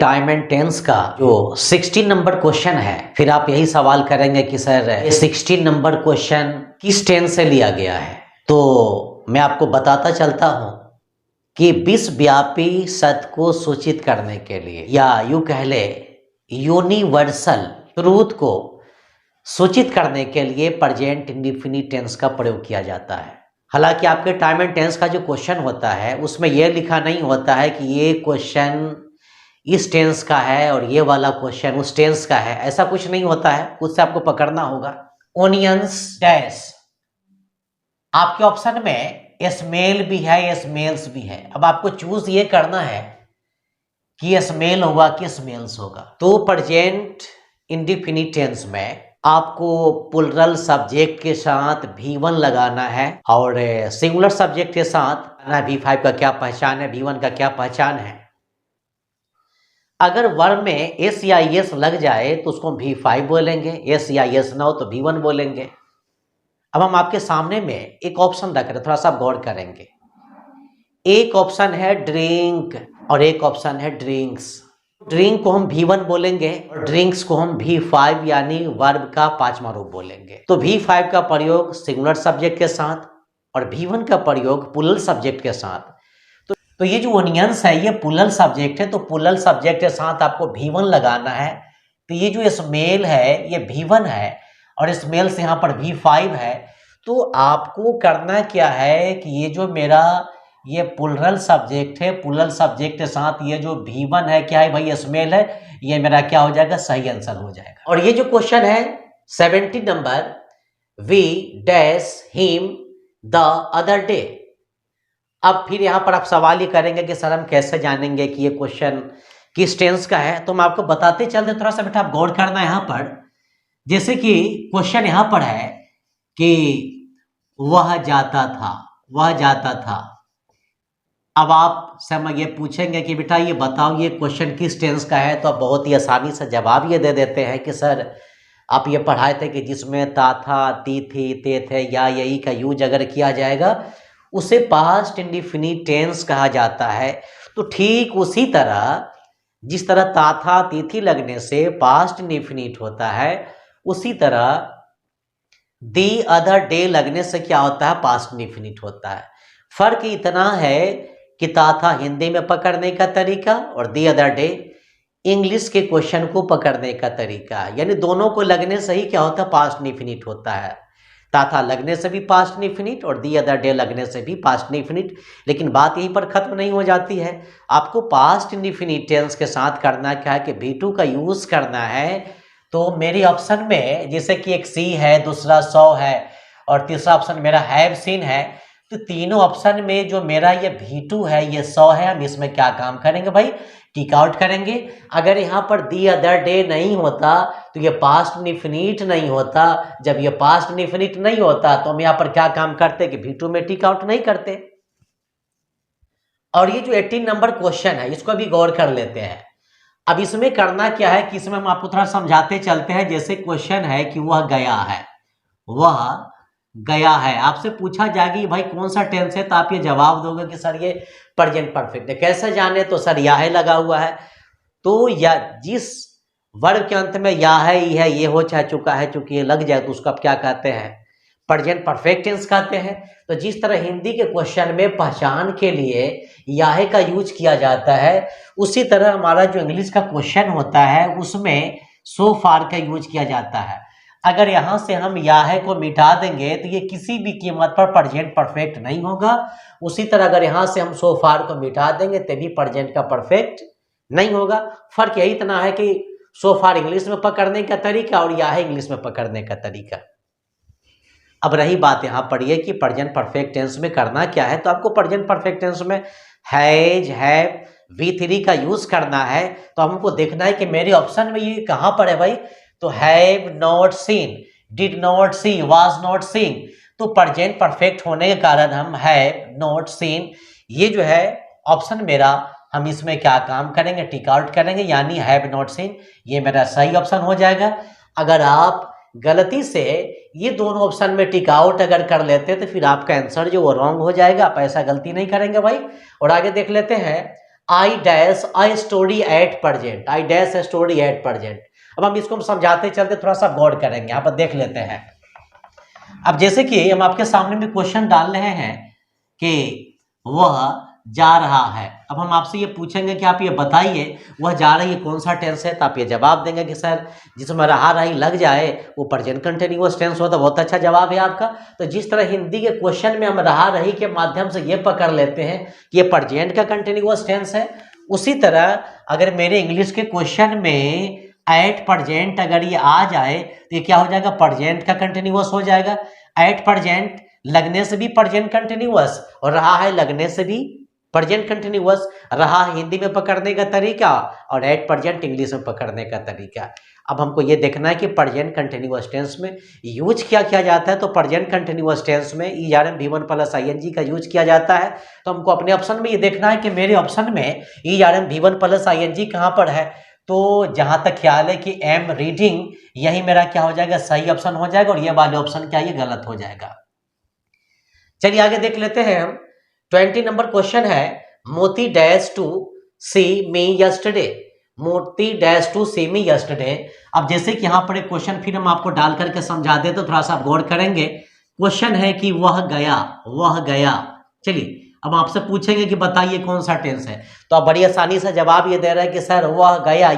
Time and tense का जो 16 number question है, फिर आप यही सवाल करेंगे कि सर ये 16 नंबर क्वेश्चन किस टेंस से लिया गया है। तो मैं आपको बताता चलता हूं कि विश्वव्यापी सत्य को सूचित करने के लिए, या यूं कह ले यूनिवर्सल ट्रूथ को सूचित करने के लिए प्रेजेंट इंडेफिनिट टेंस का प्रयोग किया जाता है। हालांकि आपके टाइम एंड टेंस का जो क्वेश्चन होता है उसमें यह लिखा नहीं होता है कि ये क्वेश्चन इस टेंस का है और ये वाला क्वेश्चन उस टेंस का है, ऐसा कुछ नहीं होता है। कुछ से आपको पकड़ना होगा। ओनियंस डैश, आपके ऑप्शन में स्मेल भी है, स्मेल्स भी है। अब आपको चूज ये करना है कि स्मेल होगा कि स्मेल्स होगा। तो प्रेजेंट इंडेफिनिट टेंस में आपको प्लूरल सब्जेक्ट के साथ V1 लगाना है और सिंगुलर सब्जेक्ट के साथ V5 का क्या पहचान है, V1 का क्या पहचान है। अगर वर्ब में एस या एस लग जाए तो उसको V5 बोलेंगे, एस या एस ना हो तो V1 बोलेंगे। अब हम आपके सामने में एक ऑप्शन रख रहे हैं, थोड़ा सा गौर करेंगे। एक ऑप्शन है ड्रिंक और एक ऑप्शन है ड्रिंक्स। ड्रिंक को हम V1 बोलेंगे और ड्रिंक्स को हम V5 यानी वर्ब का पांचवा रूप बोलेंगे। तो V5 का प्रयोग सिंगुलर सब्जेक्ट के साथ और V1 का प्रयोग प्लूरल सब्जेक्ट के साथ। तो ये जो ओनियंस है ये प्लूरल सब्जेक्ट है, तो प्लूरल सब्जेक्ट के साथ आपको V1 लगाना है। तो ये जो स्मेल है ये V1 है और स्मेल से यहाँ पर V5 है। तो आपको करना क्या है कि ये जो मेरा ये प्लूरल सब्जेक्ट है, प्लूरल सब्जेक्ट के साथ ये जो V1 है क्या है भाई, स्मेल है, ये मेरा क्या हो जाएगा, सही आंसर हो जाएगा। और ये जो क्वेश्चन है 70 number, we dash him the other day. अब फिर यहाँ पर आप सवाल ये करेंगे कि सर हम कैसे जानेंगे कि ये क्वेश्चन किस टेंस का है। तो हम आपको बताते चलते, थोड़ा सा बेटा आप गौर करना है यहाँ पर। जैसे कि क्वेश्चन यहाँ पर है कि वह जाता था, वह जाता था। अब आप से हम ये पूछेंगे कि बेटा ये बताओ ये क्वेश्चन किस टेंस का है, तो आप बहुत ही आसानी से जवाब ये दे देते हैं कि सर आप ये पढ़ाए थे कि जिसमें ता था, ती थी, ते थे या यही का यूज अगर किया जाएगा उसे पास्ट इंडेफिनिट टेंस कहा जाता है। तो ठीक उसी तरह जिस तरह ता था, ती थी लगने से पास्ट इंडेफिनिट होता है, उसी तरह दी अदर डे लगने से क्या होता है, पास्ट इंडेफिनिट होता है। फर्क इतना है कि ता था हिंदी में पकड़ने का तरीका और दी अदर डे इंग्लिश के क्वेश्चन को पकड़ने का तरीका, यानी दोनों को लगने से ही क्या होता है, पास्ट इंडेफिनिट होता है। ता था लगने से भी पास्ट इंडेफिनिट और दी अदर डे लगने से भी पास्ट इंडेफिनिट। लेकिन बात यहीं पर खत्म नहीं हो जाती है। आपको पास्ट इंडेफिनिट टेंस के साथ करना क्या है कि V2 का यूज करना है। तो मेरे ऑप्शन में जैसे कि एक सी है, दूसरा सौ है और तीसरा ऑप्शन मेरा हैव सीन है। तो तीनों ऑप्शन में जो मेरा ये V2 है, ये 100 है, हम इसमें क्या काम करेंगे भाई, टिक आउट करेंगे। अगर यहाँ पर दी अदर डे नहीं होता तो ये पास्ट इंडेफिनिट नहीं होता। जब ये पास्ट इंडेफिनिट नहीं होता तो हम यहाँ पर क्या काम करते कि V2 में टिक आउट नहीं करते। और ये जो 18 नंबर क्वेश्चन है इसको भी गौर कर लेते हैं। अब इसमें करना क्या है कि इसमें हम आपको थोड़ा समझाते चलते हैं। जैसे क्वेश्चन है कि वह गया है, वह गया है। आपसे पूछा जाएगा कि भाई कौन सा टेंस है, तो आप ये जवाब दोगे कि सर ये प्रेजेंट परफेक्ट है। कैसे जाने, तो सर या है लगा हुआ है। तो या जिस वर्ब के अंत में या है, ई है, ये हो चाहे चुका है, चूंकि ये लग जाए तो उसको आप क्या कहते हैं, प्रेजेंट परफेक्ट टेंस कहते हैं। तो जिस तरह हिंदी के क्वेश्चन में पहचान के लिए या है का यूज किया जाता है, उसी तरह हमारा जो इंग्लिश का क्वेश्चन होता है उसमें सो फार का यूज किया जाता है। अगर यहाँ से हम या है को मिटा देंगे तो ये किसी भी कीमत पर प्रेजेंट परफेक्ट नहीं होगा। उसी तरह अगर यहाँ से हम सो फार को मिटा देंगे तभी प्रेजेंट का परफेक्ट नहीं होगा। फर्क यही इतना है कि सो फार इंग्लिश में पकड़ने का तरीका और या है इंग्लिश में पकड़ने का तरीका। अब रही बात यहाँ पर ये कि प्रेजेंट परफेक्ट टेंस में करना क्या है, तो आपको प्रेजेंट परफेक्ट टेंस में हैज, हैव, V3 का यूज करना है। तो हमको देखना है कि मेरे ऑप्शन में ये कहाँ पर है भाई, तो have not seen, did not see, was not seen. तो प्रेजेंट परफेक्ट होने के कारण हम हैव नॉट सीन, ये जो है ऑप्शन मेरा, हम इसमें क्या काम करेंगे, टिक आउट करेंगे, यानी हैव नॉट सीन, ये मेरा सही ऑप्शन हो जाएगा। अगर आप गलती से ये दोनों ऑप्शन में टिक आउट अगर कर लेते तो फिर आपका आंसर जो वो रॉन्ग हो जाएगा। आप ऐसा गलती नहीं करेंगे भाई। और आगे देख लेते हैं, I dash I story at present, I dash a story at present. अब हम इसको समझाते चलते थोड़ा सा गौर करेंगे, यहाँ पर देख लेते हैं। अब जैसे कि हम आपके सामने में क्वेश्चन डाल रहे हैं कि वह जा रहा है। अब हम आपसे ये पूछेंगे कि आप ये बताइए वह जा रही है कौन सा टेंस है, तो आप ये जवाब देंगे कि सर जिसमें रहा रही लग जाए वो प्रेजेंट कंटिन्यूअस टेंस होता है। बहुत अच्छा जवाब है आपका। तो जिस तरह हिंदी के क्वेश्चन में हम रहा रही के माध्यम से ये पकड़ लेते हैं कि ये प्रेजेंट का कंटिन्यूअस टेंस है, उसी तरह अगर मेरे इंग्लिश के क्वेश्चन में एट प्रेजेंट अगर ये आ जाए तो ये क्या हो जाएगा, प्रेजेंट का कंटिन्यूअस हो जाएगा। एट प्रेजेंट लगने से भी प्रेजेंट कंटिन्यूअस, और रहा है लगने से भी प्रेजेंट कंटिन्यूअस। रहा हिंदी में पकड़ने का तरीका और एट प्रेजेंट इंग्लिश में पकड़ने का तरीका। अब हमको ये देखना है कि प्रेजेंट कंटिन्यूअस टेंस में यूज क्या किया जाता है। तो प्रेजेंट कंटिन्यूअस टेंस में ERM V1 प्लस ING का यूज किया जाता है। तो हमको अपने ऑप्शन में ये देखना है कि मेरे ऑप्शन में ERM V1 प्लस ING कहाँ पर है। तो जहां तक ख्याल है कि एम रीडिंग यही मेरा क्या हो जाएगा, सही ऑप्शन हो जाएगा, और ये वाले ऑप्शन क्या ये गलत हो जाएगा। चलिए आगे देख लेते हैं हम। 20 नंबर क्वेश्चन है, Moti dash to see me yesterday, Moti dash to see me yesterday. अब जैसे कि यहाँ पर एक क्वेश्चन फिर हम आपको डाल करके समझा दे तो थोड़ा सा आप गौर करेंगे। क्वेश्चन है कि वह गया, वह गया। चलिए अब आपसे पूछेंगे कि बताइए कौन सा टेंस है, तो आप बड़ी आसानी से जवाब ये दे रहे हैं कि सर वह गया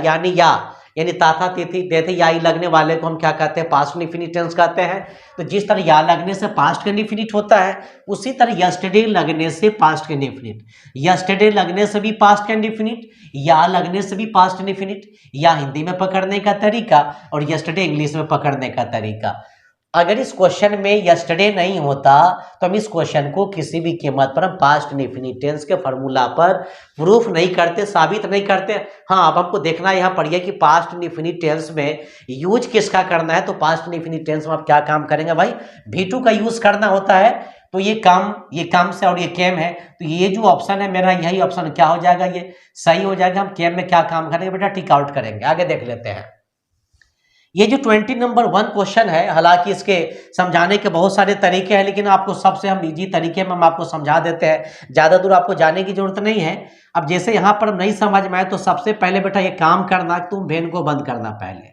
यानी ताथा तिथि देते या लगने वाले को हम क्या कहते हैं, पास्ट इंडेफिनिट टेंस कहते हैं। तो जिस तरह या लगने से पास्ट इंडेफिनिट होता है, उसी तरह यस्टरडे लगने से पास्ट इंडेफिनिट, यस्टरडे लगने से भी पास्ट इंडेफिनिट, या लगने से भी पास्ट इंडेफिनिट, या हिंदी में पकड़ने का तरीका और यस्टरडे इंग्लिश में पकड़ने का तरीका। अगर इस क्वेश्चन में यस्टरडे नहीं होता तो हम इस क्वेश्चन को किसी भी कीमत पर हम पास्ट इंडेफिनिट टेंस के फॉर्मूला पर प्रूफ नहीं करते, साबित नहीं करते। हाँ, अब हमको देखना यहाँ पर यह कि पास्ट इंडेफिनिट टेंस में यूज किसका करना है। तो पास्ट इंडेफिनिट टेंस में आप क्या काम करेंगे भाई, V2 का यूज करना होता है। तो ये कम से और ये केम है, तो ये जो ऑप्शन है मेरा यही ऑप्शन क्या हो जाएगा, ये सही हो जाएगा। हम केम में क्या काम करेंगे बेटा, टिक आउट करेंगे। आगे देख लेते हैं। ये जो 20 नंबर 1 क्वेश्चन है, हालांकि इसके समझाने के बहुत सारे तरीके हैं, लेकिन आपको सबसे हम इजी तरीके में हम आपको समझा देते हैं, ज़्यादा दूर आपको जाने की जरूरत नहीं है। अब जैसे यहाँ पर नहीं समझ में आए तो सबसे पहले बेटा ये काम करना, तुम वेन को बंद करना। पहले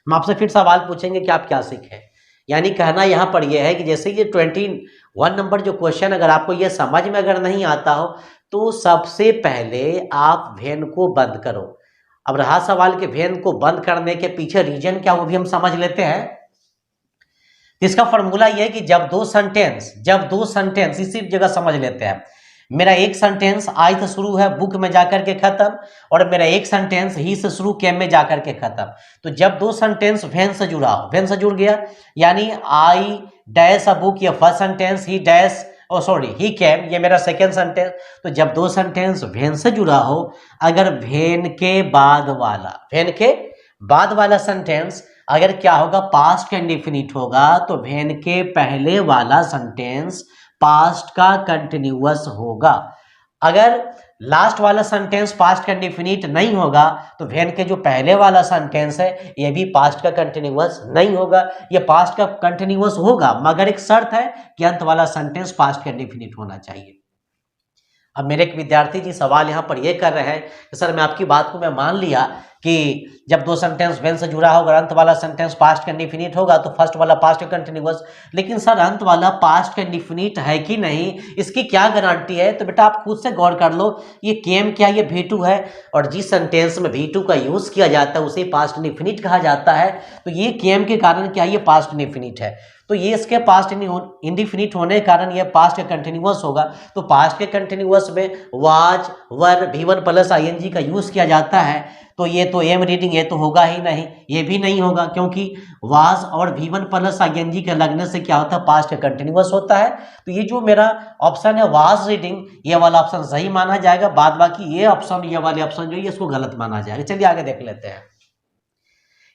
हम आपसे फिर सवाल पूछेंगे कि आप क्या सीखे, यानी कहना यहाँ पर यह है कि जैसे ये 21 नंबर जो क्वेश्चन अगर आपको ये समझ में अगर नहीं आता हो तो सबसे पहले आप वेन को बंद करो। अब रहा सवाल कि वेन को बंद करने के पीछे रीजन क्या, वो भी हम समझ लेते हैं। इसका फॉर्मूला ये है कि जब दो सेंटेंस इसी जगह समझ लेते हैं। मेरा एक सेंटेंस आई से शुरू है, बुक में जाकर के खत्म, और मेरा एक सेंटेंस ही से शुरू, केम में जाकर के खत्म। तो जब दो सेंटेंस वेन से जुड़ा हो, वेन से जुड़ गया, यानी आई डैश अ बुक, ये फर्स्ट सेंटेंस, ही केम, ये मेरा सेकेंड सेंटेंस। तो जब दो सेंटेंस वेन से जुड़ा हो, अगर वेन के बाद वाला सेंटेंस अगर क्या होगा, पास्ट का इंडेफिनिट होगा, तो वेन के पहले वाला सेंटेंस पास्ट का कंटिन्यूअस होगा। अगर लास्ट वाला सेंटेंस पास्ट का इंडेफिनिट नहीं होगा तो वेन के जो पहले वाला सेंटेंस है ये भी पास्ट का कंटिन्यूअस नहीं होगा। ये पास्ट का कंटिन्यूअस होगा, मगर एक शर्त है कि अंत वाला सेंटेंस पास्ट का इंडेफिनिट होना चाहिए। अब मेरे एक विद्यार्थी जी सवाल यहाँ पर ये कर रहे हैं कि सर मैं आपकी बात को मैं मान लिया कि जब दो सेंटेंस वेन से जुड़ा होगा, अंत वाला सेंटेंस पास्ट का इंडेफिनिट होगा, तो फर्स्ट वाला पास्ट का कंटिन्यूअस। लेकिन सर अंत वाला पास्ट का इंडेफिनिट है कि नहीं, इसकी क्या गारंटी है? तो बेटा आप खुद से गौर कर लो, ये केम क्या, ये V2 है, और जिस सेंटेंस में V2 का यूज किया जाता है उसे पास्ट इंडेफिनिट कहा जाता है। तो ये केम के कारण क्या, ये पास्ट इंडेफिनिट है। तो ये इसके पास्ट इंडेफिनिट होने के कारण ये पास्ट के कंटिन्यूअस होगा। तो पास्ट के कंटिन्यूअस में was, were, V1 plus ING का यूज किया जाता है। तो ये तो एम रीडिंग ये तो होगा ही नहीं, ये भी नहीं होगा, क्योंकि वाज और V1 प्लस ING के लगने से क्या होता है, पास्ट का कंटिन्यूअस होता है। तो ये जो मेरा ऑप्शन है वाज रीडिंग, ये वाला ऑप्शन सही माना जाएगा। बाद बाकी ये ऑप्शन, ये वाले ऑप्शन जो है इसको गलत माना जाएगा। चलिए आगे देख लेते हैं।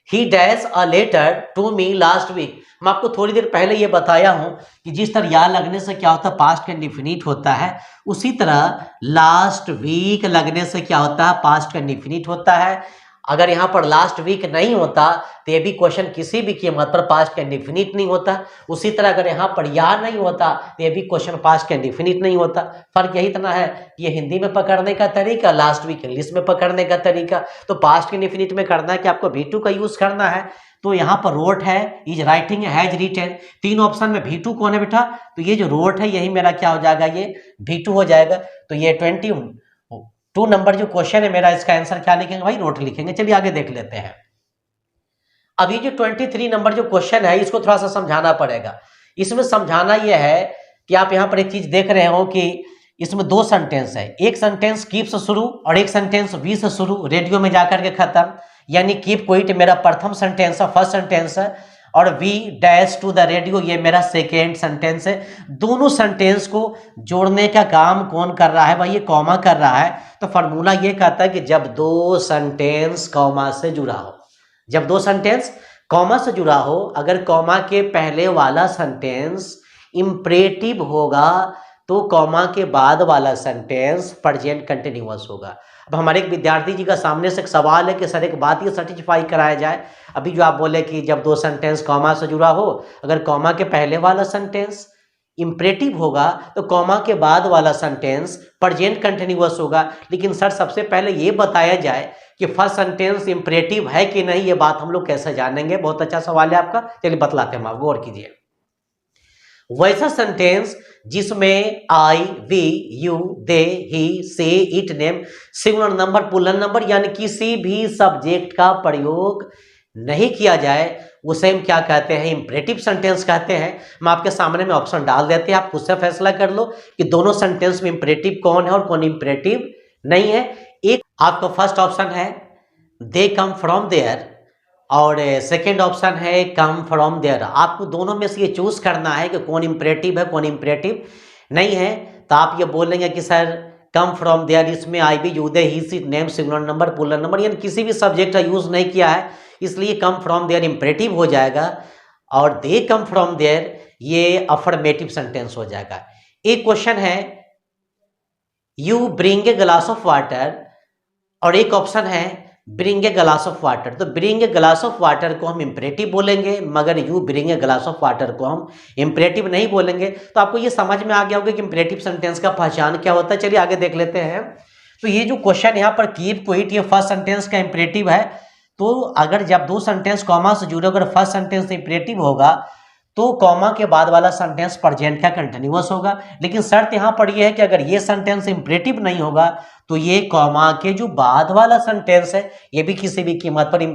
He dash a letter to me last week। मैं आपको थोड़ी देर पहले ये बताया हूं कि जिस तरह या लगने से क्या होता है, पास्ट का इंडेफिनिट होता है, उसी तरह लास्ट वीक लगने से क्या होता है, पास्ट का इंडेफिनिट होता है। अगर यहाँ पर लास्ट वीक नहीं होता तो ये भी क्वेश्चन किसी भी कीमत पर पास्ट का इंडिफिनिट नहीं होता। उसी तरह अगर यहाँ पर या नहीं होता तो ये भी क्वेश्चन पास्ट का इंडिफिनिट नहीं होता। फर्क यही इतना है कि ये हिंदी में पकड़ने का तरीका, लास्ट वीक इंग्लिश में पकड़ने का तरीका। तो पास्ट के इंडिफिनिट में करना है कि आपको V2 का यूज करना है। तो यहाँ पर रोट है, इज राइटिंग, हैज रिटेन, तीन ऑप्शन में V2 कौन है बेटा? तो ये जो रोट है यही मेरा क्या हो जाएगा, ये V2 हो जाएगा। तो ये 22 नंबर जो क्वेश्चन है मेरा, इसका आंसर क्या लिखेंगे भाई? रोट लिखेंगे। चलिए आगे देख लेते हैं। अब ये जो 23 नंबर जो क्वेश्चन है इसको थोड़ा सा समझाना पड़ेगा। इसमें समझाना यह है कि आप यहाँ पर एक चीज देख रहे हो कि इसमें दो सेंटेंस है, एक सेंटेंस कीप से शुरू और एक सेंटेंस वी से शुरू, रेडियो में जाकर के खत्म। यानी कीप क्विट मेरा प्रथम सेंटेंस है, फर्स्ट सेंटेंस है, और we dash to the radio ये मेरा सेकेंड सेंटेंस है। दोनों सेंटेंस को जोड़ने का काम कौन कर रहा है भाई? ये कॉमा कर रहा है। तो फॉर्मूला ये कहता है कि जब दो सेंटेंस कॉमा से जुड़ा हो, जब दो सेंटेंस कॉमा से जुड़ा हो, अगर कॉमा के पहले वाला सेंटेंस इंपरेटिव होगा तो कॉमा के बाद वाला सेंटेंस प्रेजेंट कंटिन्यूअस होगा। अब हमारे एक विद्यार्थी जी का सामने से एक सवाल है कि सर एक बात ये सर्टिफाई कराया जाए, अभी जो आप बोले कि जब दो सेंटेंस कॉमा से जुड़ा हो, अगर कॉमा के पहले वाला सेंटेंस इंपरेटिव होगा तो कॉमा के बाद वाला सेंटेंस प्रेजेंट कंटिन्यूअस होगा। लेकिन सर सबसे पहले ये बताया जाए कि फर्स्ट सेंटेंस इंपरेटिव है कि नहीं, ये बात हम लोग कैसे जानेंगे? बहुत अच्छा सवाल है आपका, चलिए बतलाते हैं हम आपको, गौर कीजिए। वैसा सेंटेंस जिसमें आई, we, you, they, he, she, it, name, singular number, plural number यानी किसी भी सब्जेक्ट का प्रयोग नहीं किया जाए उसे हम क्या कहते हैं? इंपरेटिव सेंटेंस कहते हैं। हम आपके सामने में ऑप्शन डाल देते हैं, आप खुद से फैसला कर लो कि दोनों सेंटेंस में इंपरेटिव कौन है और कौन इंपरेटिव नहीं है। एक आपका फर्स्ट ऑप्शन है दे कम फ्रॉम देयर और सेकेंड ऑप्शन है कम फ्रॉम देयर। आपको दोनों में से ये चूज करना है कि कौन इंपरेटिव है कौन इंपरेटिव नहीं है। तो आप ये बोलेंगे कि सर कम फ्रॉम देयर, इसमें I, we, you, they, he, she, name, singular number, plural number यानी किसी भी सब्जेक्ट का यूज नहीं किया है, इसलिए कम फ्रॉम देयर इंपरेटिव हो जाएगा। और दे कम फ्रॉम देयर ये अफर्मेटिव सेंटेंस हो जाएगा। एक क्वेश्चन है you bring a glass of water और एक ऑप्शन है bring a glass of water. तो bring a glass of water को हम इंपरेटिव बोलेंगे, मगर you bring a glass of water को हम इंपरेटिव नहीं बोलेंगे। तो आपको ये समझ में आ गया होगा कि इंपरेटिव सेंटेंस का पहचान क्या होता है। चलिए आगे देख लेते हैं। तो ये जो क्वेश्चन यहाँ पर कीप क्विट, ये फर्स्ट सेंटेंस का इंपरेटिव है। तो अगर जब दो सेंटेंस कॉमा से जुड़े, अगर फर्स्ट सेंटेंस इंपरेटिव होगा तो कॉमा के बाद वाला सेंटेंस प्रेजेंट का कंटिन्यूअस होगा। लेकिन शर्त यहाँ पर यह है कि अगर ये सेंटेंस इंपरेटिव नहीं होगा तो ये कॉमा के जो बाद वाला सेंटेंस है ये भी किसी भी कीमत पर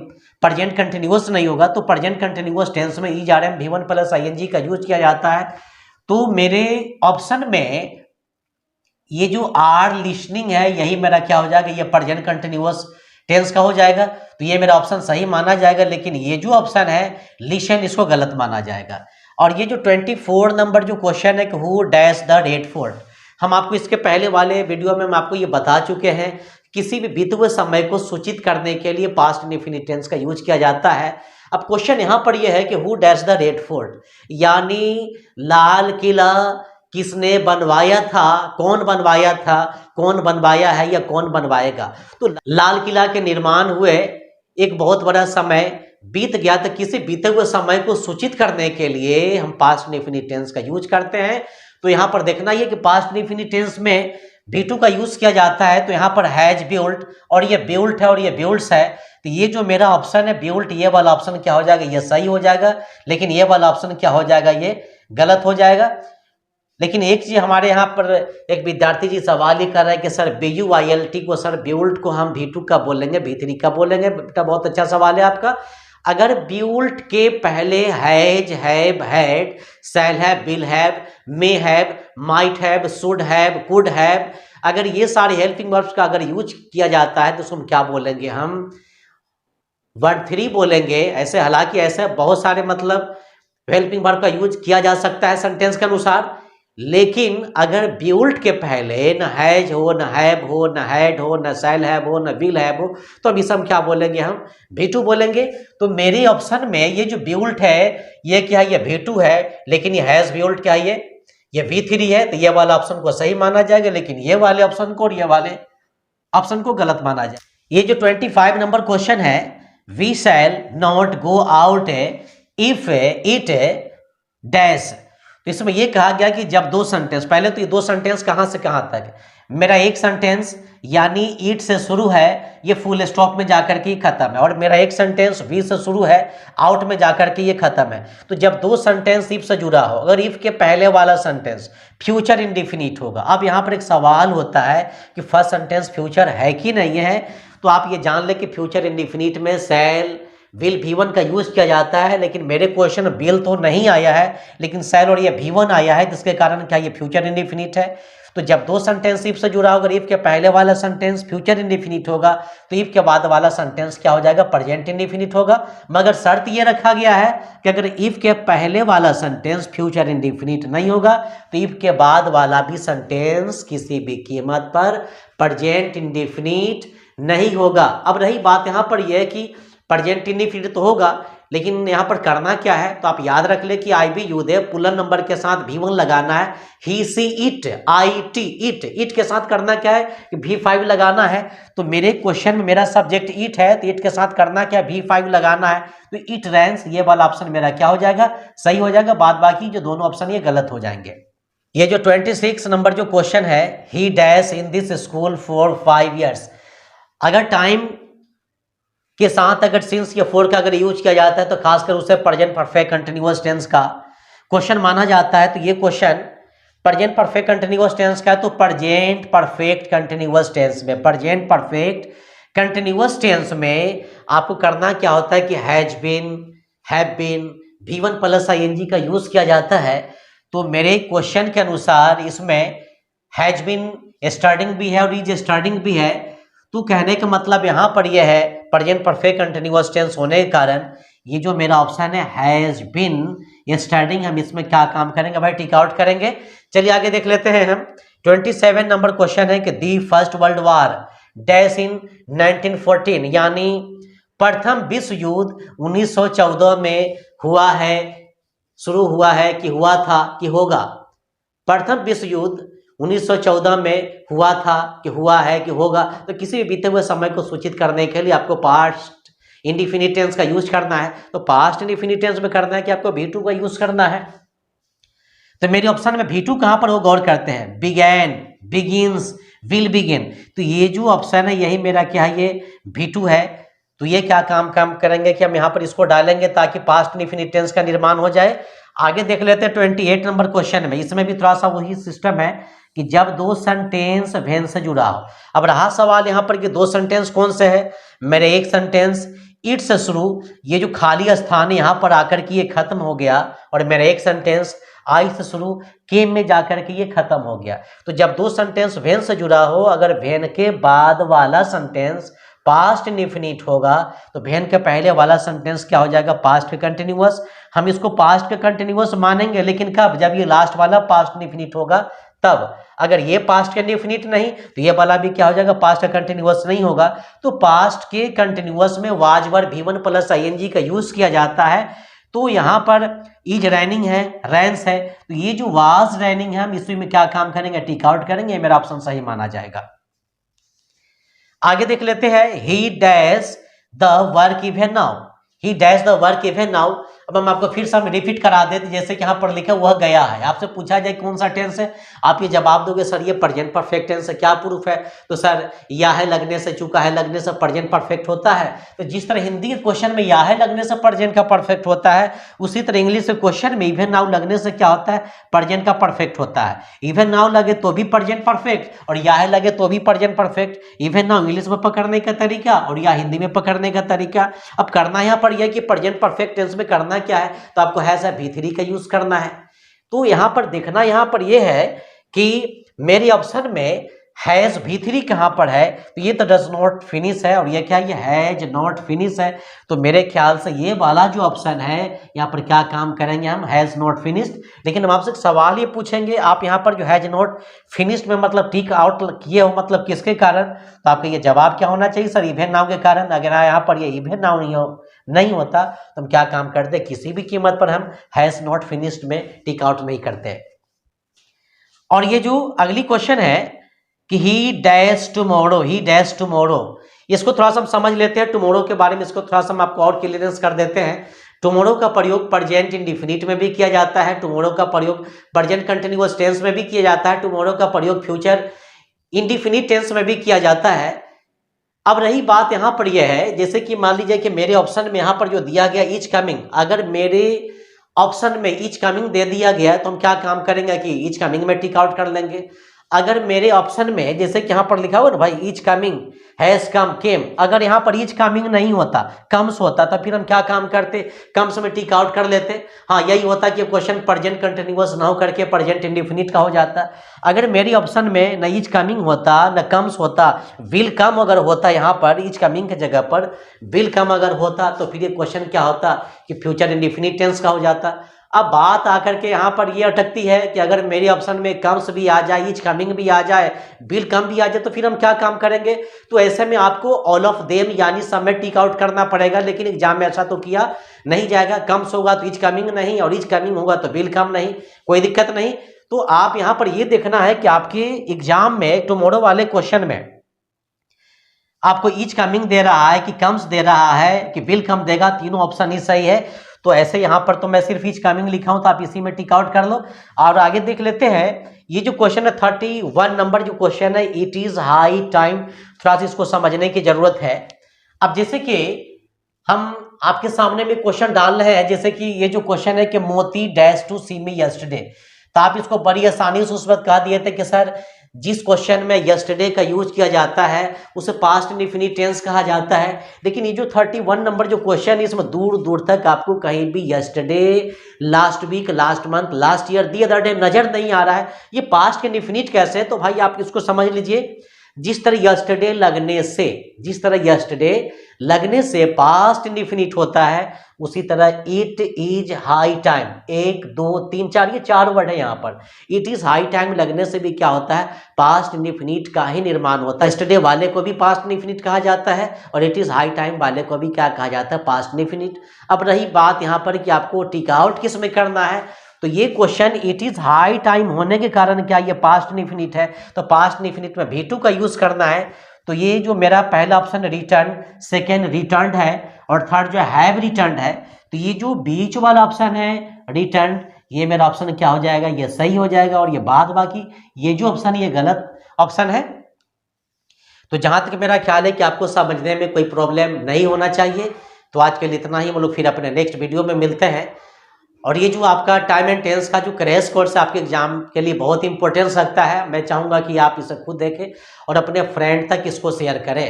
प्रेजेंट कंटिन्यूअस नहीं होगा। तो प्रेजेंट कंटिन्यूअस टेंस में is are am V1 plus ING का यूज किया जाता है। तो मेरे ऑप्शन में ये जो आर लिसनिंग है यही मेरा क्या हो जाएगा? ये प्रेजेंट कंटिन्यूअस टेंस का हो जाएगा। तो ये मेरा ऑप्शन सही माना जाएगा। लेकिन ये जो ऑप्शन है लिसन, इसको गलत माना जाएगा। और ये जो 24 नंबर जो क्वेश्चन है कि who dash the red fort, हम आपको इसके पहले वाले वीडियो में हम आपको ये बता चुके हैं, किसी भी बीते हुए समय को सूचित करने के लिए पास्ट इंडेफिनिट टेंस का यूज किया जाता है। अब क्वेश्चन यहाँ पर यह है कि who dash the red fort, यानी लाल किला किसने बनवाया था, कौन बनवाया था, कौन बनवाया है या कौन बनवाएगा। तो लाल किला के निर्माण हुए एक बहुत बड़ा समय बीत गया, तो किसी बीते हुए समय को सूचित करने के लिए हम पास्ट इंडेफिनिट टेंस का यूज करते हैं। तो यहाँ पर देखना ये कि पास्ट इंडेफिनिट टेंस में V2 का यूज किया जाता है। तो यहाँ पर हैज बिल्ट और ये बिल्ट है और ये बिल्ड्स है। तो ये जो मेरा ऑप्शन है बिल्ट, ये वाला ऑप्शन क्या हो जाएगा? ये सही हो जाएगा। लेकिन ये वाला ऑप्शन क्या हो जाएगा? ये गलत हो जाएगा। लेकिन एक चीज हमारे यहाँ पर एक विद्यार्थी जी सवाल ही कर रहे हैं कि सर BUILT को, सर बिल्ट को हम V2 का बोलेंगे V3 का बोलेंगे? बेटा बहुत अच्छा सवाल है आपका। अगर बिल्ट के पहले has, have, had, shall have, will have, may have, might have, should have, could have, अगर ये सारे हेल्पिंग वर्ब्स का अगर यूज किया जाता है तो उसको हम क्या बोलेंगे? हम वर्ड 3 बोलेंगे। ऐसे हालांकि ऐसे बहुत सारे मतलब हेल्पिंग वर्ब का यूज किया जा सकता है सेंटेंस के अनुसार, लेकिन अगर बिल्ट के पहले न हैज हो, न हैव हो, न हैड हो, न शैल हैव हो, न विल हैव हो, तो अब इसे हम क्या बोलेंगे? हम V2 बोलेंगे। तो मेरे ऑप्शन में ये जो बिल्ट है ये क्या है? ये V2 है। लेकिन ये हैज बिल्ट क्या है? ये V3 है। तो ये वाला ऑप्शन को सही माना जाएगा, लेकिन ये वाले ऑप्शन को और ये वाले ऑप्शन को गलत माना जाए। ये जो 25 नंबर क्वेश्चन है, we shall not go out if it dash. तो इसमें ये कहा गया कि जब दो सेंटेंस, पहले तो ये दो सेंटेंस कहां से कहां तक, मेरा एक सेंटेंस यानी ईट से शुरू है, ये फुल स्टॉप में जाकर के खत्म है, और मेरा एक सेंटेंस वी से शुरू है, आउट में जाकर के ये खत्म है। तो जब दो सेंटेंस इफ से जुड़ा हो, अगर इफ के पहले वाला सेंटेंस फ्यूचर इंडिफिनिट होगा। अब यहां पर एक सवाल होता है कि फर्स्ट सेंटेंस फ्यूचर है कि नहीं है, तो आप ये जान ले कि फ्यूचर इंडिफिनिट में शैल विल V1 का यूज किया जाता है, लेकिन मेरे क्वेश्चन विल तो नहीं आया है, लेकिन शैल और ये V1 आया है, जिसके कारण क्या ये फ्यूचर इंडिफिनिट है। तो जब दो सेंटेंस इफ से जुड़ा होगा, इफ के पहले वाला सेंटेंस फ्यूचर इंडिफिनिट होगा, तो इफ के बाद वाला सेंटेंस क्या हो जाएगा, प्रेजेंट इंडिफिनिट होगा। मगर शर्त ये रखा गया है कि अगर इफ के पहले वाला सेंटेंस फ्यूचर इंडिफिनिट नहीं होगा, तो इफ के बाद वाला भी सेंटेंस किसी भी कीमत पर प्रेजेंट इंडिफिनिट नहीं होगा। अब रही बात यहाँ पर यह है कि प्रेजेंट इंडिफिनिट तो होगा, लेकिन यहाँ पर करना क्या है, तो आप याद रख ले कि आई बी यूज है, पुलर नंबर के साथ V1 लगाना है, he she it, I T it, it के साथ करना क्या है कि V5 लगाना है। तो मेरे क्वेश्चन में मेरा सब्जेक्ट इट है, तो इट के साथ करना क्या है, V5 लगाना है। तो इट रैंस, ये वाला ऑप्शन मेरा क्या हो जाएगा, सही हो जाएगा। बाद बाकी जो दोनों ऑप्शन ये गलत हो जाएंगे। ये जो 26 नंबर जो क्वेश्चन है, ही dash in this school for 5 years। अगर टाइम के साथ अगर सिंस या फॉर का अगर यूज किया जाता है, तो खासकर उसे प्रेजेंट परफेक्ट कंटिन्यूअस टेंस का क्वेश्चन माना जाता है। तो ये question present perfect continuous tense का है, तो प्रेजेंट परफेक्ट कंटिन्यूअस टेंस में, प्रेजेंट परफेक्ट कंटिन्यूअस टेंस में आपको करना क्या होता है कि has been, have been, V1 plus ING का यूज किया जाता है। तो मेरे क्वेश्चन के अनुसार इसमें हैज बीन स्टार्टिंग भी है और इज स्टार्टिंग भी है। तो कहने का मतलब यहाँ पर यह है, प्रेजेंट परफेक्ट कंटिन्यूअस टेंस होने के कारण ये जो मेरा ऑप्शन है हैज बीन स्टार्टिंग, हम इसमें क्या काम करेंगे भाई, टिक आउट करेंगे। चलिए आगे देख लेते हैं हम। 27 नंबर क्वेश्चन है कि the first world war dash in 1914, यानी प्रथम विश्व युद्ध 1914 में हुआ है, शुरू हुआ है कि हुआ था कि होगा। प्रथम विश्व युद्ध 1914 में हुआ था कि हुआ है कि होगा। तो किसी भी बीते हुए समय को सूचित करने के लिए आपको पास्ट इंडिफिनिट टेंस का यूज करना है। तो पास्ट इंडिफिनिट टेंस में करना है कि आपको V2 का यूज करना है। तो मेरे ऑप्शन में V2 कहां पर वो गौर करते हैं, बिगैन, बिगिंस, विल बिगिन। तो ये जो ऑप्शन है यही मेरा क्या है, ये V2 है। तो ये क्या काम करेंगे कि हम यहाँ पर इसको डालेंगे ताकि पास्ट इंडिफिनिट टेंस का निर्माण हो जाए। आगे देख लेते हैं 28 नंबर क्वेश्चन में। इसमें भी थोड़ा सा वही सिस्टम है कि जब दो सेंटेंस वेन से जुड़ा हो। अब रहा सवाल यहाँ पर कि दो सेंटेंस कौन से है, मेरे एक सेंटेंस इट से शुरू, ये जो खाली स्थान है यहाँ पर आकर के ये खत्म हो गया, और मेरा एक सेंटेंस आई से शुरू, केम में जाकर के ये खत्म हो गया। तो जब दो सेंटेंस वेन से जुड़ा हो, अगर वेन के बाद वाला सेंटेंस पास्ट इंडिफिनिट होगा, तो वेन के पहले वाला सेंटेंस क्या हो जाएगा, पास्ट के कंटिन्यूअस। हम इसको पास्ट के कंटिन्यूअस मानेंगे, लेकिन कब, जब ये लास्ट वाला पास्ट इंडिफिनिट होगा तब। अगर ये पास्ट का इंडिफिनिट नहीं, तो ये वाला भी क्या हो जाएगा, पास्ट का कंटिन्यूअस नहीं होगा। तो पास्ट के कंटिन्यूअस में was were V1 plus ING का यूज किया जाता है। तो यहाँ पर इज रैनिंग है, रैंस है, तो ये जो वाज रैनिंग है हम इसी में क्या काम करेंगे, टिक आउट करेंगे। मेरा ऑप्शन सही माना जाएगा। आगे देख लेते हैं, ही dash the work even now, he dash the work even now. अब हम आपको फिर से हम रिपीट करा देते, जैसे कि यहाँ पर लिखा वह गया है। आपसे पूछा जाए कौन सा टेंस है, आप ये जवाब दोगे सर ये प्रेजेंट परफेक्ट टेंस है। क्या प्रूफ है, तो सर या है लगने से, चुका है लगने से प्रेजेंट परफेक्ट होता है। तो जिस तरह हिंदी के क्वेश्चन में या है लगने से प्रेजेंट का परफेक्ट होता है, उसी तरह इंग्लिश के क्वेश्चन में इवन नाउ लगने से क्या होता है, प्रेजेंट का परफेक्ट होता है। इवन नाउ लगे तो भी प्रेजेंट परफेक्ट, और या है लगे तो भी present perfect. Even now English में पकड़ने का तरीका और या हिंदी में पकड़ने का तरीका। अब करना यहाँ पर यह कि प्रेजेंट परफेक्ट टेंस में करना क्या है, तो आपको हैज V3 का यूज करना है। तो यहां पर देखना, यहां पर यह है कि मेरे ऑप्शन में हैज V3 कहां पर है, तो ये तो डज नॉट फिनिश है, और ये क्या है, ये हैज नॉट फिनिश है। तो मेरे ख्याल से ये वाला जो ऑप्शन है यहाँ पर क्या काम करेंगे हम, हैज नॉट फिनिश्ड। लेकिन हम आपसे सवाल ये पूछेंगे, आप यहाँ पर जो हैज नॉट फिनिश्ड में मतलब टिक आउट किए हो, मतलब किसके कारण, तो आपका ये जवाब क्या होना चाहिए सर, इवन नाउ के कारण। अगर यहाँ पर ये इवन नाउ नहीं होता तो हम क्या काम करते, किसी भी कीमत पर हम हैज नॉट फिनिश्ड में टिक आउट नहीं करते। और ये जो अगली क्वेश्चन है कि ही डैश टुमारो, ही डैश टुमारो, इसको थोड़ा सा हम समझ लेते हैं टुमारो के बारे में, इसको थोड़ा सा हम आपको और क्लियरेंस कर देते हैं। टुमारो का प्रयोग प्रेजेंट इंडिफिनिट में भी किया जाता है, टुमारो का प्रयोग प्रेजेंट कंटिन्यूअस टेंस में भी किया जाता है, टुमारो का प्रयोग फ्यूचर इंडिफिनिट टेंस में भी किया जाता है। अब रही बात यहाँ पर यह है, जैसे कि मान लीजिए कि मेरे ऑप्शन में यहाँ पर जो दिया गया इज कमिंग, अगर मेरे ऑप्शन में इज कमिंग दे दिया गया तो हम क्या काम करेंगे कि इज कमिंग में टिक आउट कर लेंगे। अगर मेरे ऑप्शन में जैसे कि यहाँ पर लिखा हुआ ना भाई इज कमिंग, हैज कम, केम, अगर यहाँ पर इज कमिंग नहीं होता, कम्स होता, तो फिर हम क्या काम करते, कम्स में टिक आउट कर लेते। हाँ, यही होता कि क्वेश्चन प्रेजेंट कंटिन्यूअस ना हो करके प्रेजेंट इंडिफिनिट का हो जाता। अगर मेरी ऑप्शन में न इज कमिंग होता न कम्स होता, विल कम अगर होता, यहाँ पर इज कमिंग की जगह पर विल कम अगर होता, तो फिर ये क्वेश्चन क्या होता कि फ्यूचर इंडिफिनिट टेंस का हो जाता। अब बात आकर के यहाँ पर ये अटकती है कि अगर मेरे ऑप्शन में कम्स भी आ जाए, इज कमिंग भी आ जाए, विल कम भी आ जाए, तो फिर हम क्या काम करेंगे। तो ऐसे में आपको ऑल ऑफ देम यानी सब में टिक आउट करना पड़ेगा, लेकिन एग्जाम में ऐसा तो किया नहीं जाएगा। कम्स होगा तो इज कमिंग नहीं, और इज कमिंग होगा तो विल कम नहीं, कोई दिक्कत नहीं। तो आप यहाँ पर ये देखना है कि आपके एग्जाम में टुमारो वाले क्वेश्चन में आपको इज कमिंग दे रहा है कि कम्स दे रहा है कि विल कम देगा, तीनों ऑप्शन ही सही है। तो ऐसे यहाँ पर तो मैं सिर्फ इज कमिंग लिखा हूं, तो आप इसी में टिक आउट कर लो। और आगे देख लेते हैं, ये जो क्वेश्चन है 31 नंबर जो क्वेश्चन है, इट इज हाई टाइम, थोड़ा सा इसको समझने की जरूरत है। अब जैसे कि हम आपके सामने में क्वेश्चन डाल रहे हैं, जैसे कि ये जो क्वेश्चन है कि Moti dash to see me yesterday, तो आप इसको बड़ी आसानी से उस वक्त कह दिए थे कि सर जिस क्वेश्चन में यस्टरडे का यूज किया जाता है उसे पास्ट इंडिफिनिट टेंस कहा जाता है। लेकिन ये जो 31 नंबर जो क्वेश्चन है, इसमें दूर दूर तक आपको कहीं भी yesterday, last week, last month, last year, the other day नजर नहीं आ रहा है। ये पास्ट इंडिफिनिट कैसे है, तो भाई आप इसको समझ लीजिए, जिस तरह यस्टरडे लगने से, जिस तरह यस्टरडे लगने से पास्ट इंडिफिनिट होता है, उसी तरह इट इज हाई टाइम, 1 2 3 4 ये 4 वर्ड है यहाँ पर। इट इज हाई टाइम लगने से भी क्या होता है, पास्ट इंडिफिनिट का ही निर्माण होता है। यस्टरडे वाले को भी पास्ट इंडिफिनिट कहा जाता है, और इट इज हाई टाइम वाले को भी क्या कहा जाता है, पास्ट इंडिफिनिट। अब रही बात यहाँ पर कि आपको टिक आउट किस में करना है, तो ये question it is high time होने के कारण क्या ये पास्ट इंडिफिनिट है, तो पास्ट इंडिफिनिट में भी टू का यूज करना है। तो ये जो मेरा पहला ऑप्शन रिटर्न, सेकेंड रिटर्न है, और थर्ड जो हैव रिटर्न है, तो ये जो बीच वाला ऑप्शन है रिटर्न, ये मेरा ऑप्शन क्या हो जाएगा, ये सही हो जाएगा, और ये बाद बाकी ये जो ऑप्शन ये गलत ऑप्शन है। तो जहां तक मेरा ख्याल है कि आपको समझने में कोई प्रॉब्लम नहीं होना चाहिए। तो आज के लिए इतना ही, हम लोग फिर अपने नेक्स्ट वीडियो में मिलते हैं। और ये जो आपका टाइम एंड टेंस का जो क्रैश कोर्स है आपके एग्जाम के लिए बहुत इंपॉर्टेंस रखता है। मैं चाहूँगा कि आप इसे खुद देखें और अपने फ्रेंड तक इसको शेयर करें।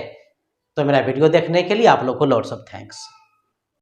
तो मेरा वीडियो देखने के लिए आप लोग को लॉट्स ऑफ थैंक्स।